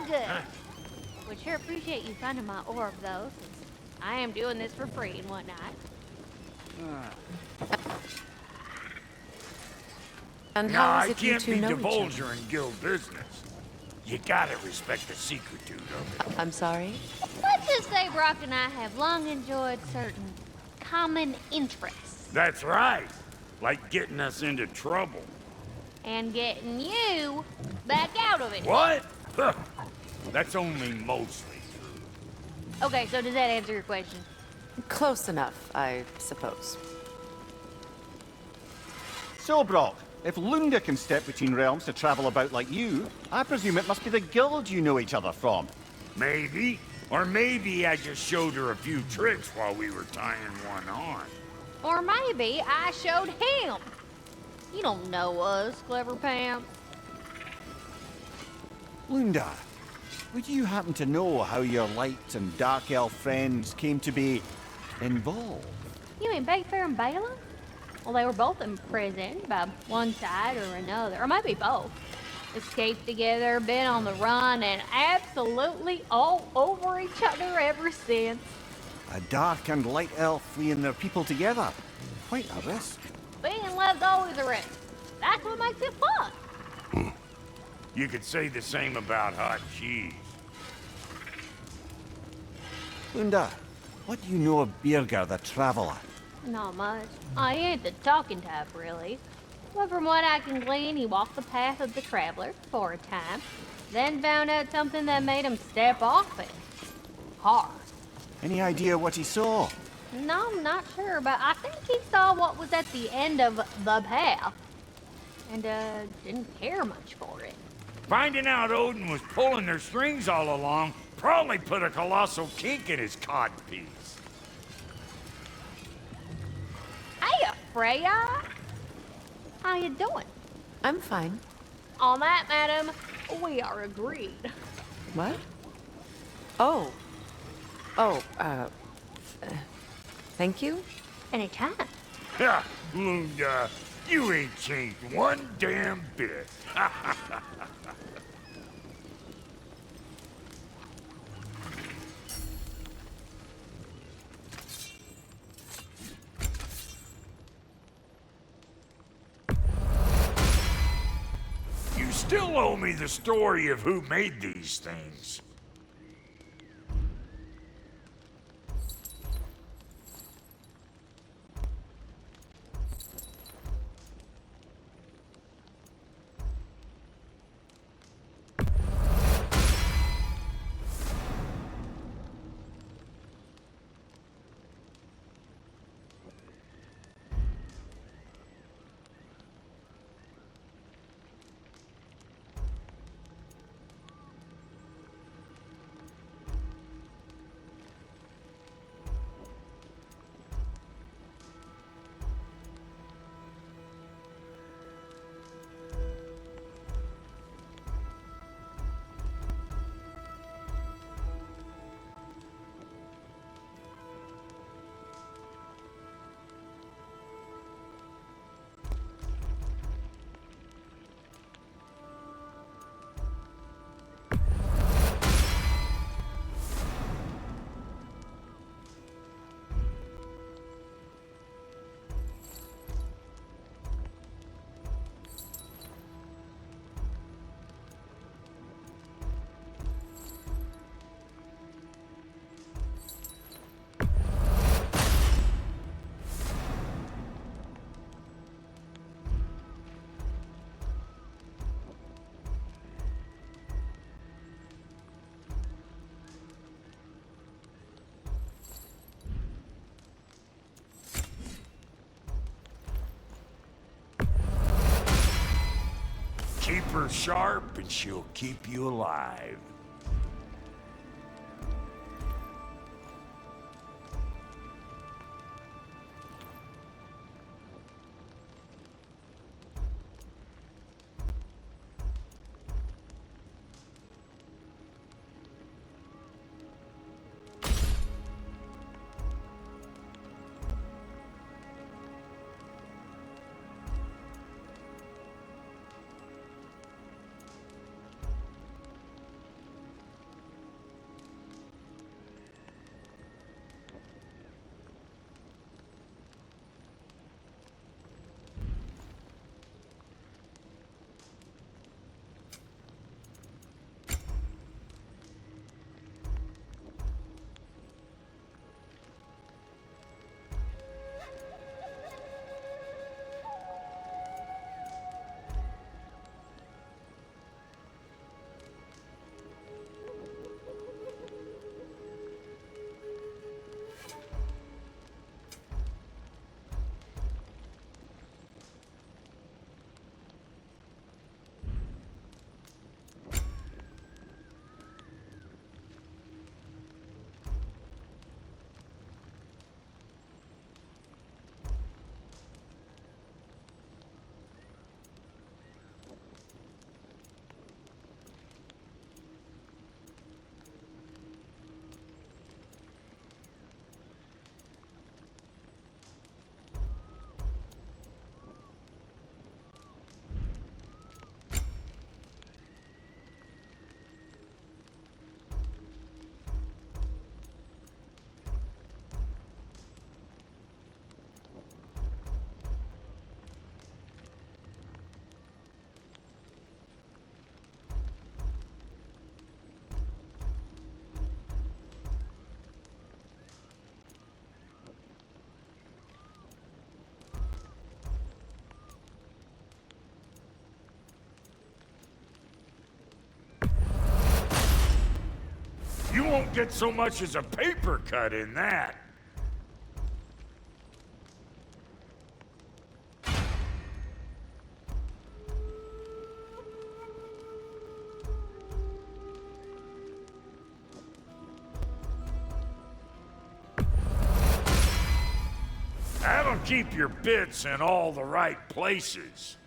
good. Would sure appreciate you finding my orb, though, since I am doing this for free and whatnot. And No, how is I it you can't two be know each divulger in guild business. You gotta respect the secretude of it. other? I'm sorry? Let's just say Brock and I have long enjoyed certain common interests. That's right. Like getting us into trouble. And getting you back out of it. What? Huh. That's only mostly true. Okay, so does that answer your question? Close enough, I suppose. So, Brock, if Lunda can step between realms to travel about like you, I presume it must be the guild you know each other from. Maybe. Or maybe I just showed her a few tricks while we were tying one on. Or maybe I showed him. You don't know us, Clever Pants. Lunda, would you happen to know how your light and dark elf friends came to be involved? You mean Bayfair and Balaam? Well, they were both imprisoned by one side or another, or maybe both. Escaped together, been on the run, and absolutely all over each other ever since. A dark and light elf fleeing their people together. Quite a risk. Being love's always a risk. That's what makes it fun. You could say the same about hot cheese. Lunda, what do you know of Birger the Traveler? Not much. I ain't the talking type, really. But from what I can glean, he walked the path of the traveler for a time, then found out something that made him step off it. Hard. Any idea what he saw? No, I'm not sure, but I think he saw what was at the end of the path. And, didn't care much for it. Finding out Odin was pulling their strings all along probably put a colossal kink in his codpiece. Hey, Freya! How you doing? I'm fine. On that, madam, we are agreed. What? Oh. Oh, thank you? Anytime. Ha! Lunda, you ain't changed one damn bit. You still owe me the story of who made these things. Keep her sharp and she'll keep you alive. You won't get so much as a paper cut in that. That'll keep your bits in all the right places.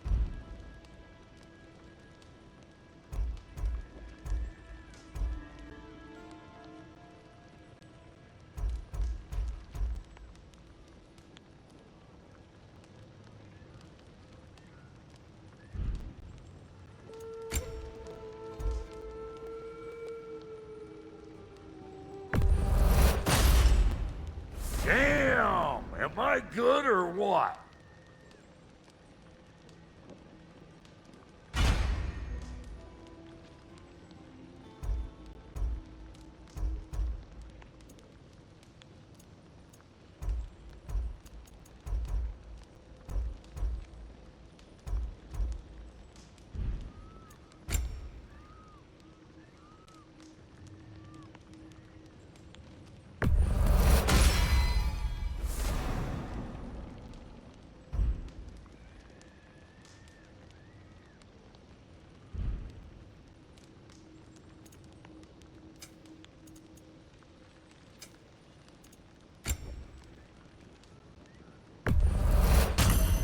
Damn! Am I good or what?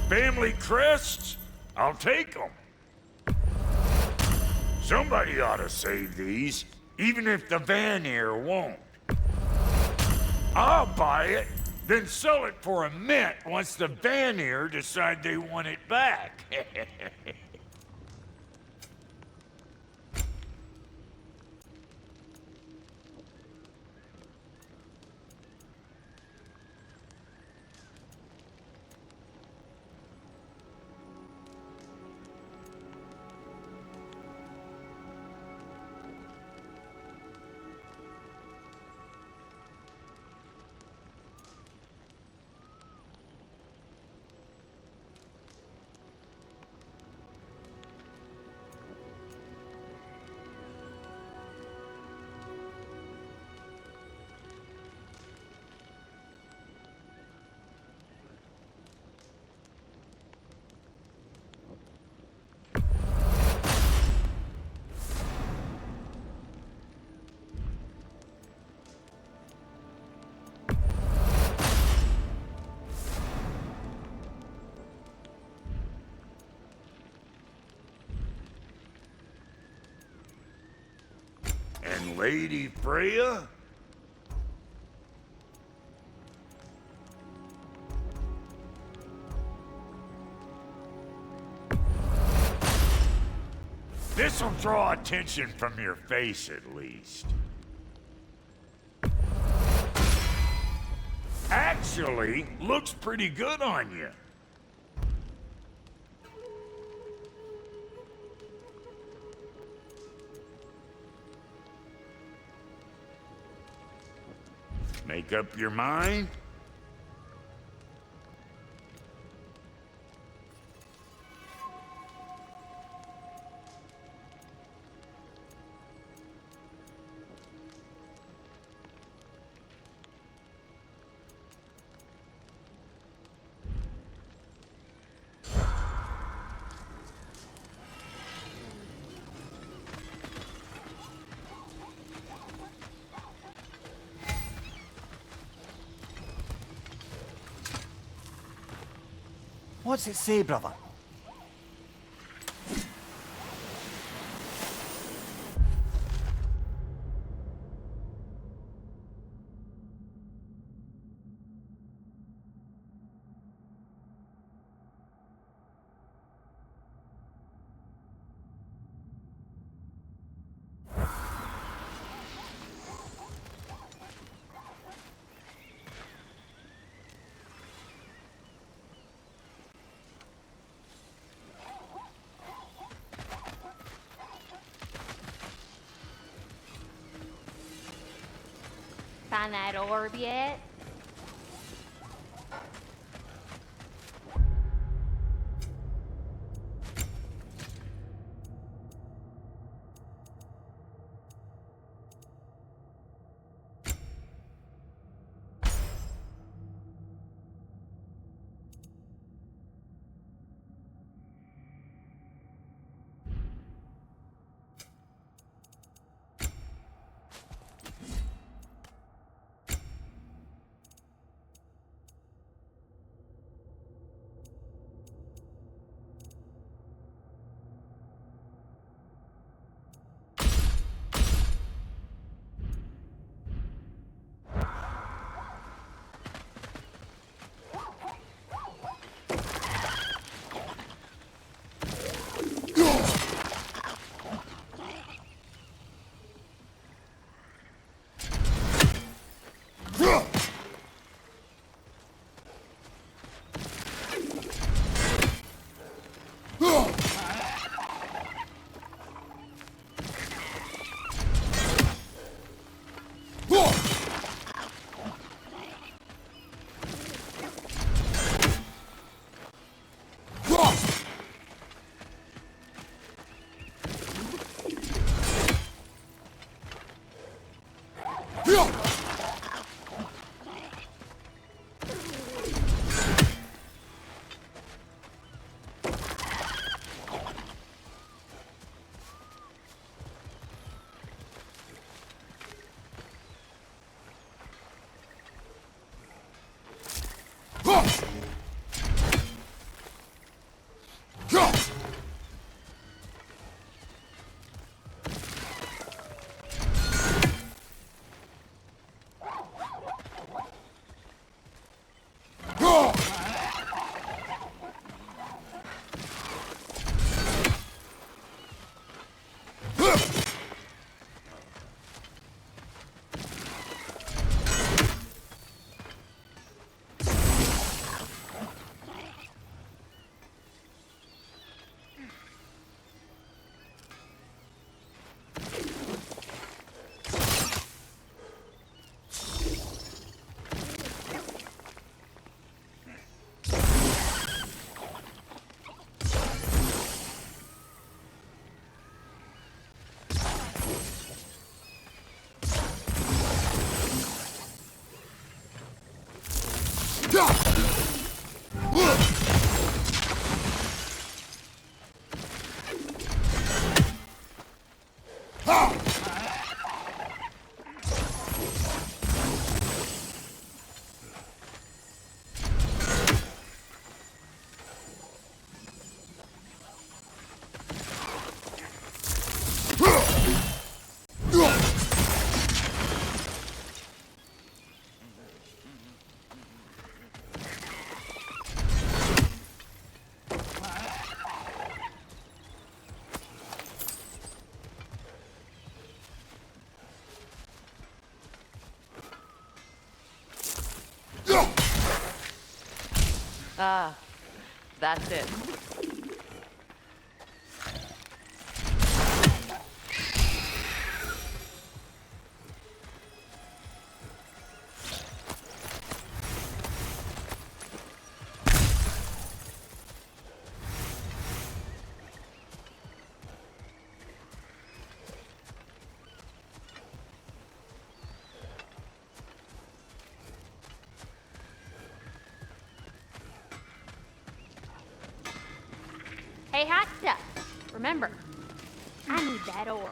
Family crests? I'll take them. Somebody ought to save these, even if the Vanir won't. I'll buy it, then sell it for a mint once the Vanir decide they want it back. And Lady Freya? This'll draw attention from your face, at least. Actually, looks pretty good on you. Make up your mind? What's it say, brother? Find that orb yet? Ah, that's it. Hey, hot stuff. Remember, I need that ore.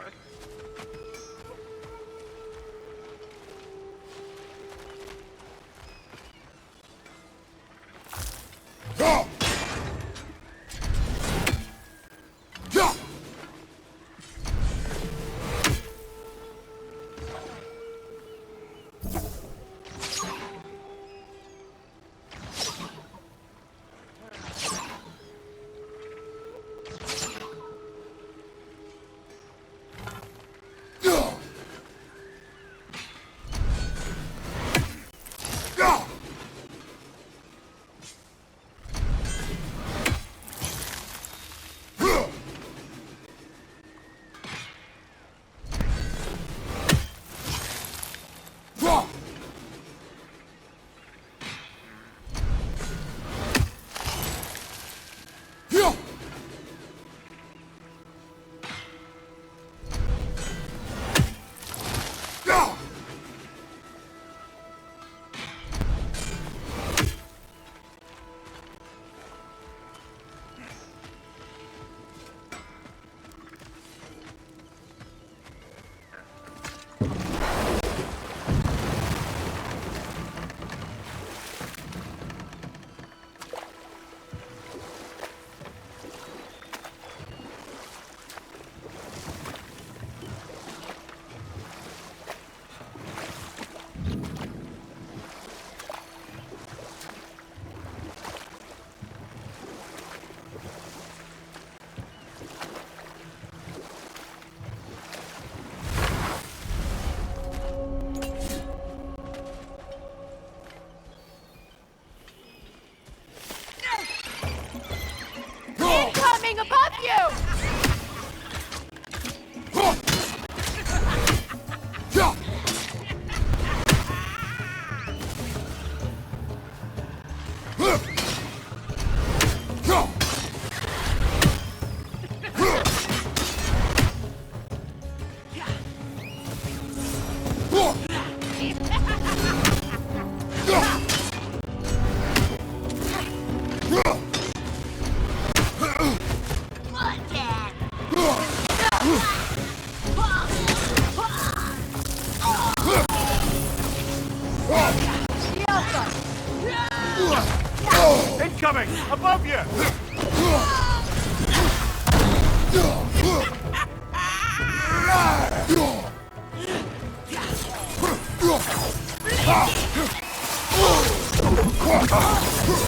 Above you!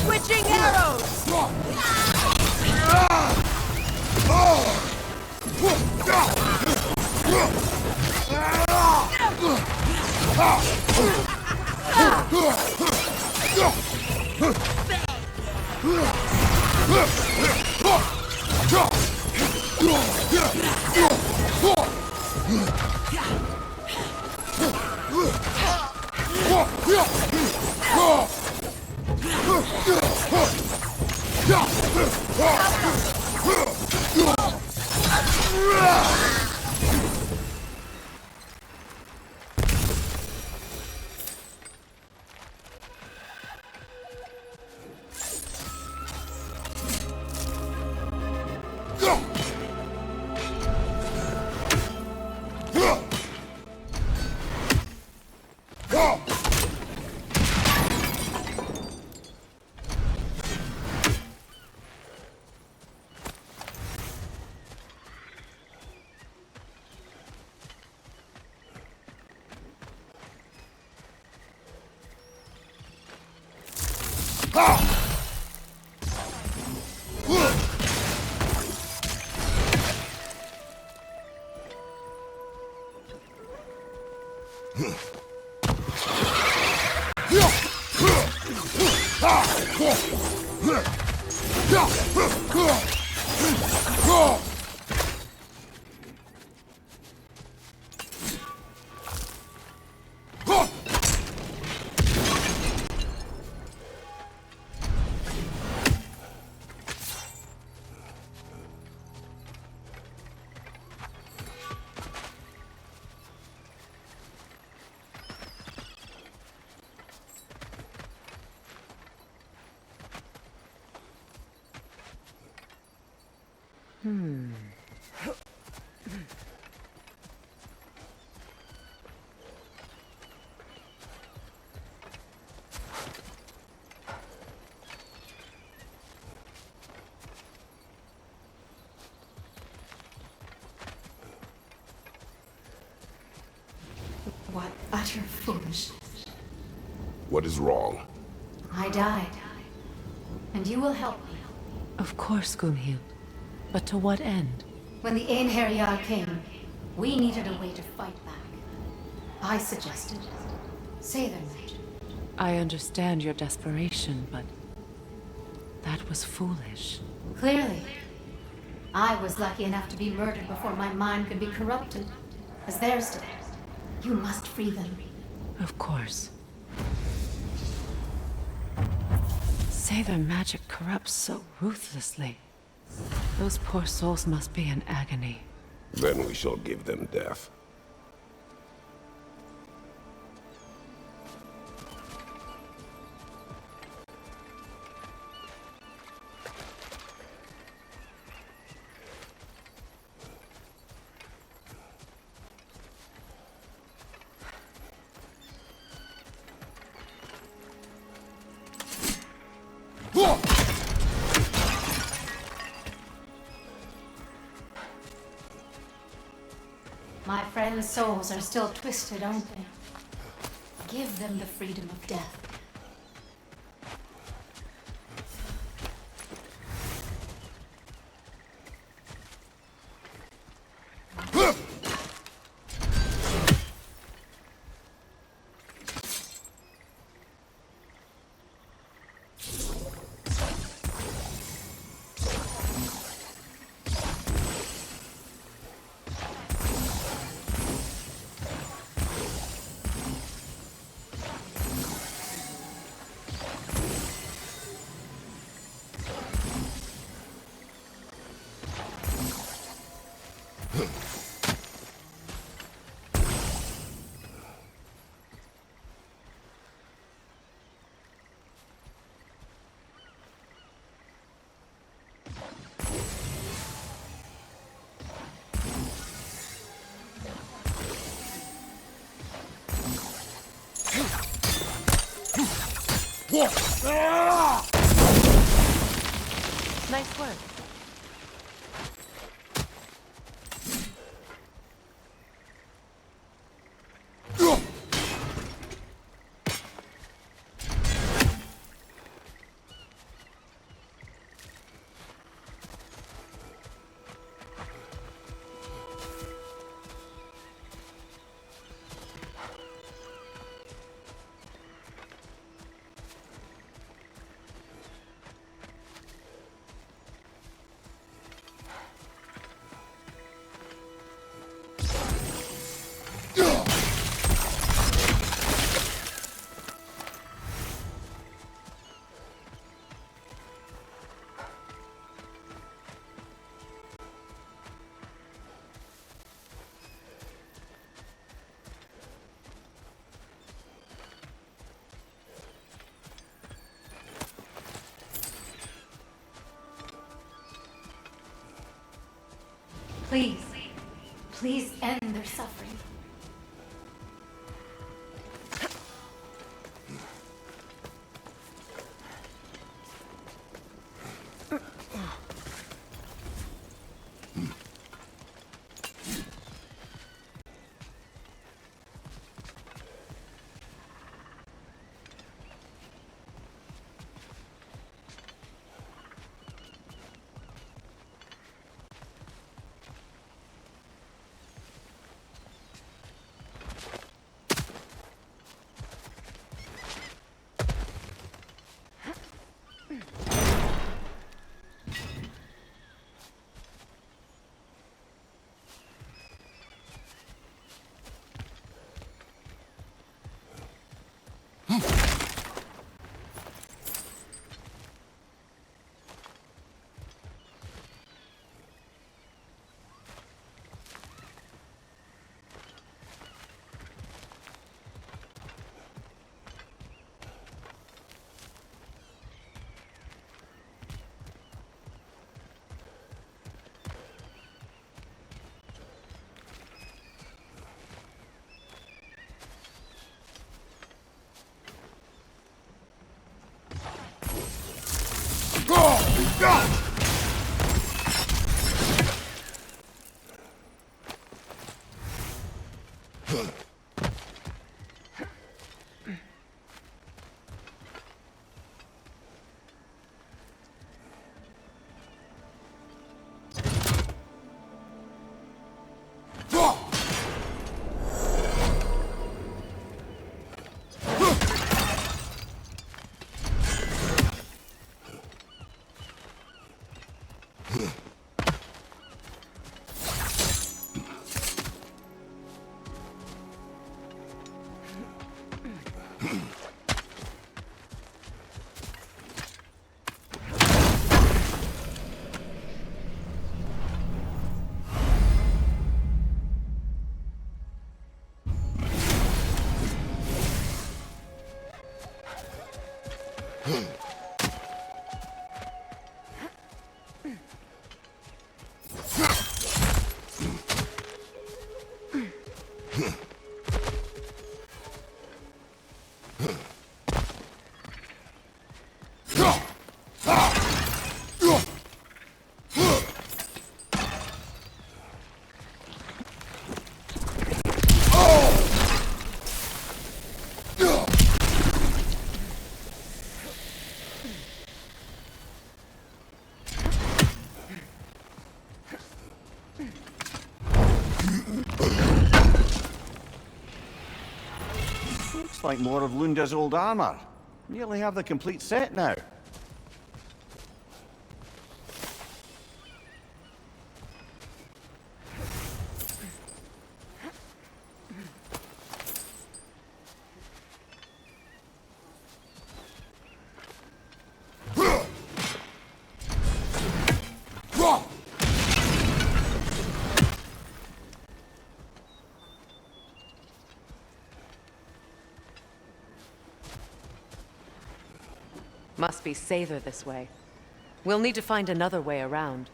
Switching arrows! What utter foolishness. What is wrong? I died. And you will help me. Of course, Gunhild. But to what end? When the Einherjar came, we needed a way to fight back. I suggested Sailor magic. I understand your desperation, but that was foolish. Clearly. I was lucky enough to be murdered before my mind could be corrupted, as theirs did. You must free them. Of course. Sailor magic corrupts so ruthlessly. Those poor souls must be in agony. Then we shall give them death. My friends' souls are still twisted, aren't they? Give them the freedom of death. Nice work. Please, please end their suffering. Looks like more of Lunda's old armor. Nearly have the complete set now. Must be safer this way. We'll need to find another way around.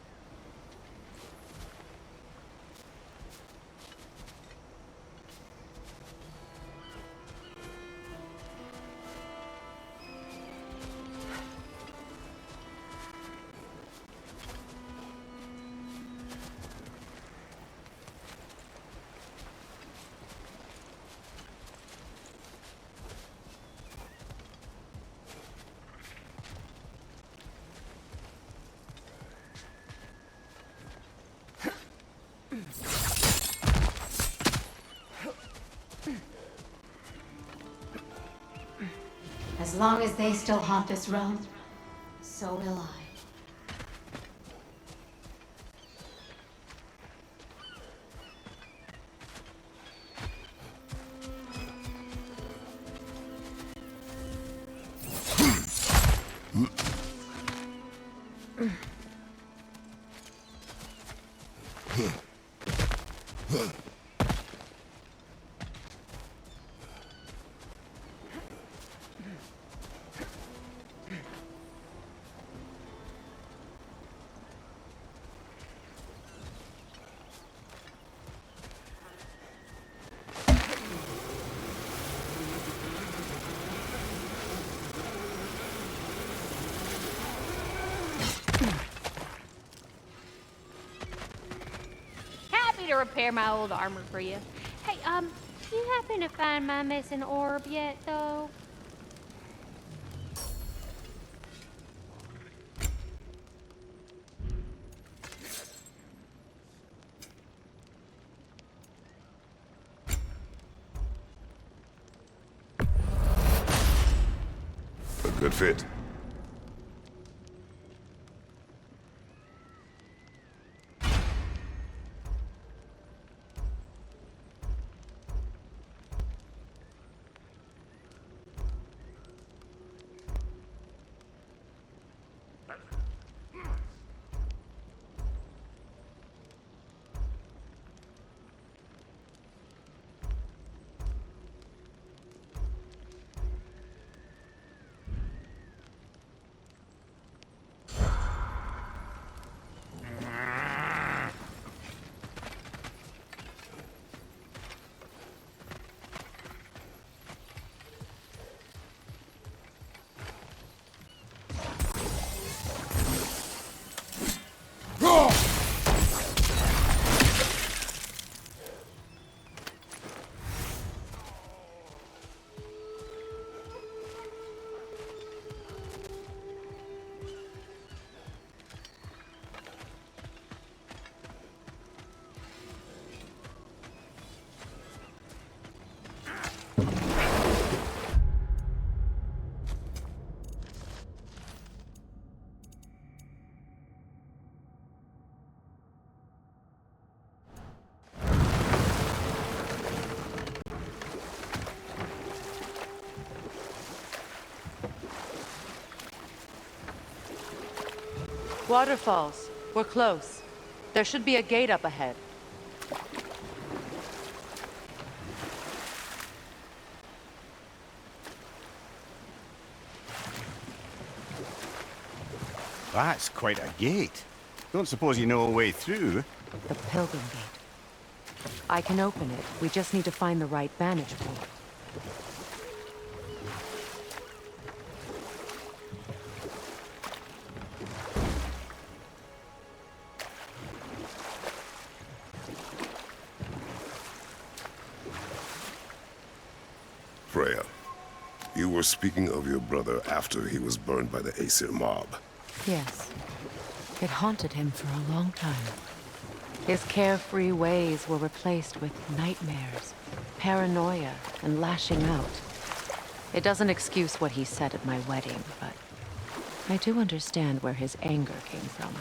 As long as they still haunt this realm, so will I. Happy to repair my old armor for you. Hey, you happen to find my missing orb yet, though? A good fit. Waterfalls. We're close. There should be a gate up ahead. That's quite a gate. Don't suppose you know a way through? The Pilgrim Gate. I can open it. We just need to find the right vantage point. Freya, you were speaking of your brother after he was burned by the Aesir mob. Yes. It haunted him for a long time. His carefree ways were replaced with nightmares, paranoia, and lashing out. It doesn't excuse what he said at my wedding, but I do understand where his anger came from.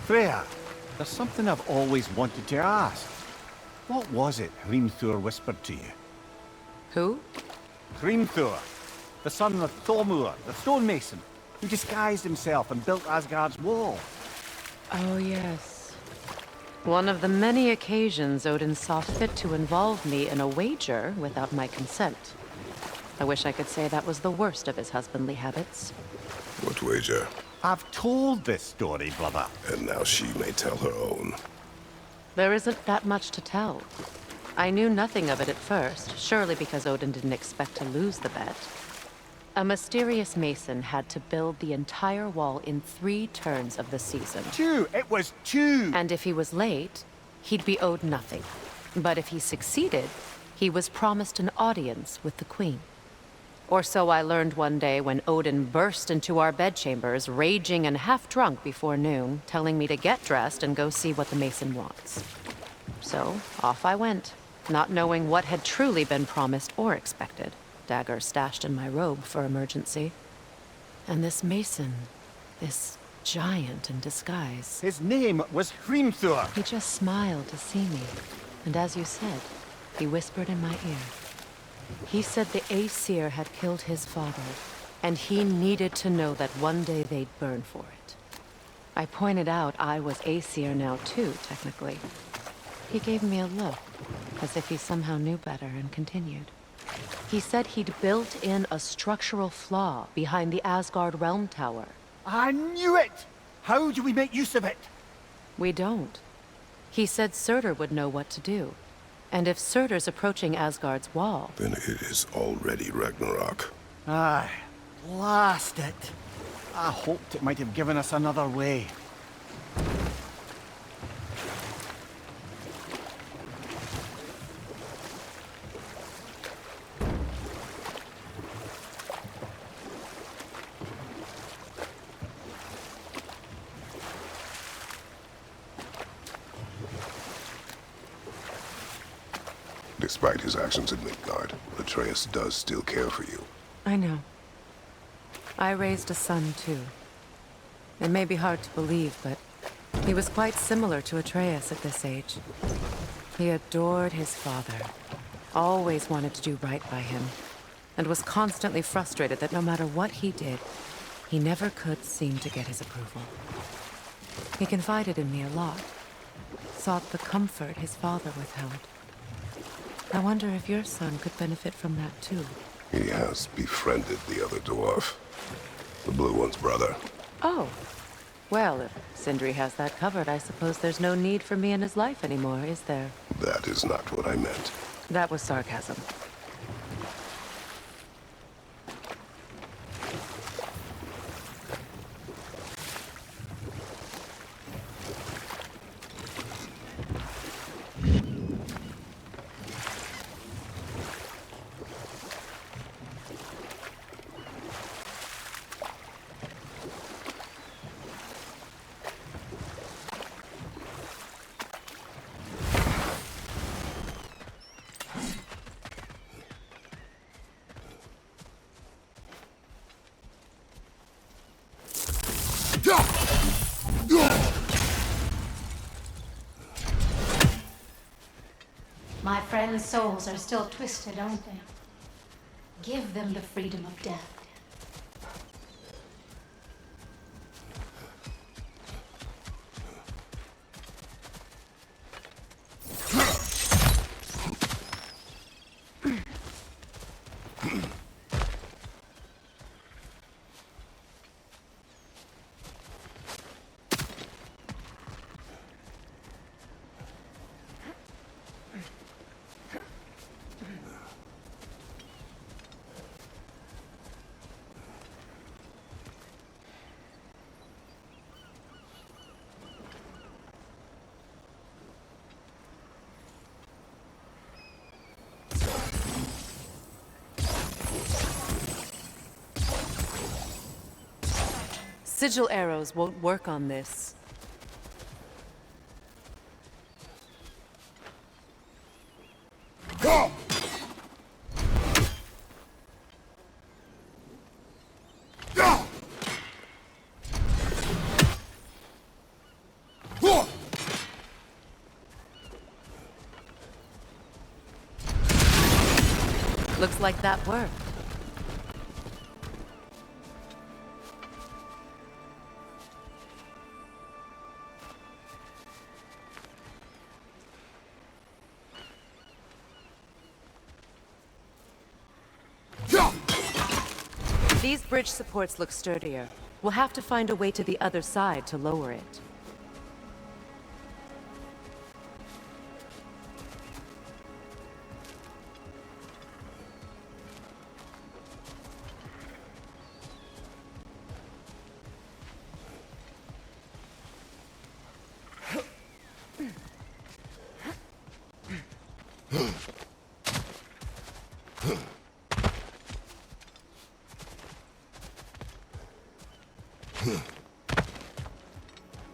Freya, there's something I've always wanted to ask. What was it Hrimthur whispered to you? Who? Hrimthur, the son of Thormur, the stonemason, who disguised himself and built Asgard's wall. Oh, yes. One of the many occasions Odin saw fit to involve me in a wager without my consent. I wish I could say that was the worst of his husbandly habits. What wager? I've told this story, brother. And now she may tell her own. There isn't that much to tell. I knew nothing of it at first, surely because Odin didn't expect to lose the bet. A mysterious mason had to build the entire wall in 3 turns of the season. 2! It was 2! And if he was late, he'd be owed nothing. But if he succeeded, he was promised an audience with the queen. Or so I learned one day when Odin burst into our bedchambers, raging and half-drunk before noon, telling me to get dressed and go see what the Mason wants. So, off I went, not knowing what had truly been promised or expected, dagger stashed in my robe for emergency. And this Mason, this giant in disguise. His name was Hrimthur. He just smiled to see me, and as you said, he whispered in my ear. He said the Aesir had killed his father, and he needed to know that one day they'd burn for it. I pointed out I was Aesir now too, technically. He gave me a look, as if he somehow knew better, and continued. He said he'd built in a structural flaw behind the Asgard Realm Tower. I knew it! How do we make use of it? We don't. He said Surtur would know what to do. And if Surtur's approaching Asgard's wall... Then it is already Ragnarok. Aye, blast it. I hoped it might have given us another way. Despite his actions in Midgard, Atreus does still care for you. I know. I raised a son, too. It may be hard to believe, but he was quite similar to Atreus at this age. He adored his father, always wanted to do right by him, and was constantly frustrated that no matter what he did, he never could seem to get his approval. He confided in me a lot, sought the comfort his father withheld. I wonder if your son could benefit from that too. He has befriended the other dwarf. The blue one's brother. Oh. Well, if Sindri has that covered, I suppose there's no need for me in his life anymore, is there? That is not what I meant. That was sarcasm. My friends' souls are still twisted, aren't they? Give them the freedom of death. Sigil arrows won't work on this. Looks like that worked. These bridge supports look sturdier. We'll have to find a way to the other side to lower it.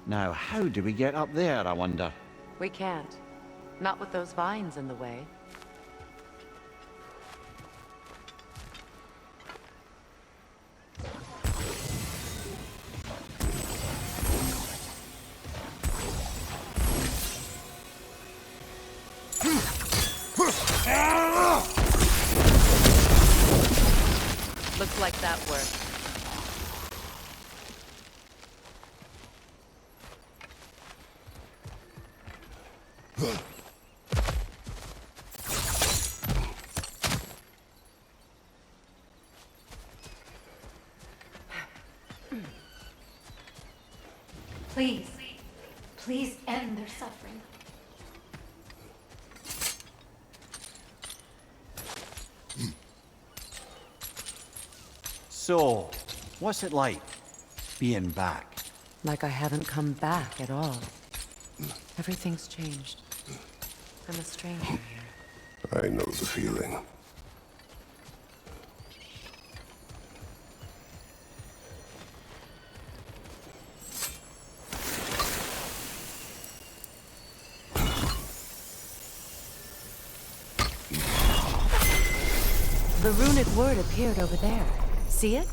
Now, how do we get up there, I wonder? We can't. Not with those vines in the way. Looks like that worked. Please, please end their suffering. So, what's it like, being back? Like I haven't come back at all. Everything's changed. I'm a stranger here. I know the feeling. The runic word appeared over there. See it?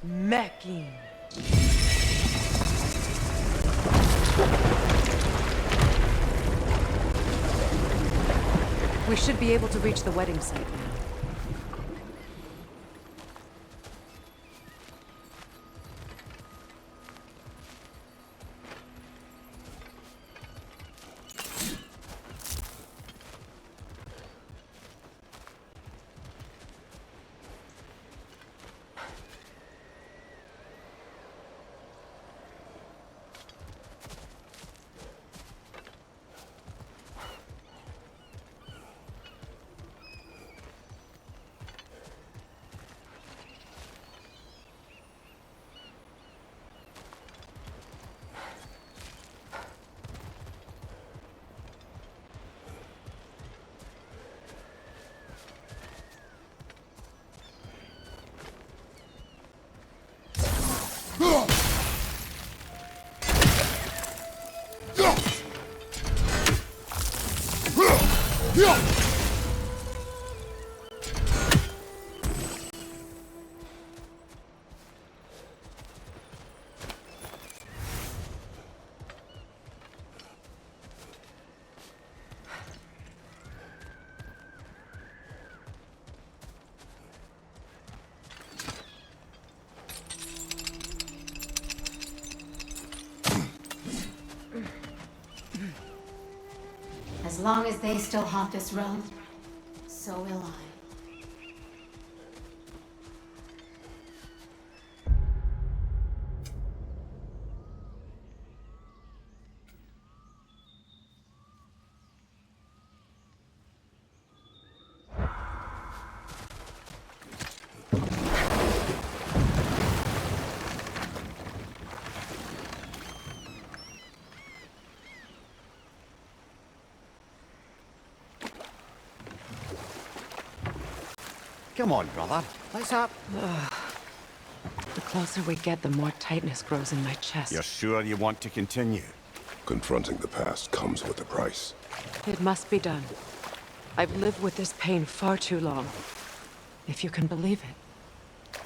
Mekin. We should be able to reach the wedding site now. As long as they still haunt this realm, so will I. Come on, brother. Let's up. The closer we get, the more tightness grows in my chest. You're sure you want to continue? Confronting the past comes with a price. It must be done. I've lived with this pain far too long. If you can believe it.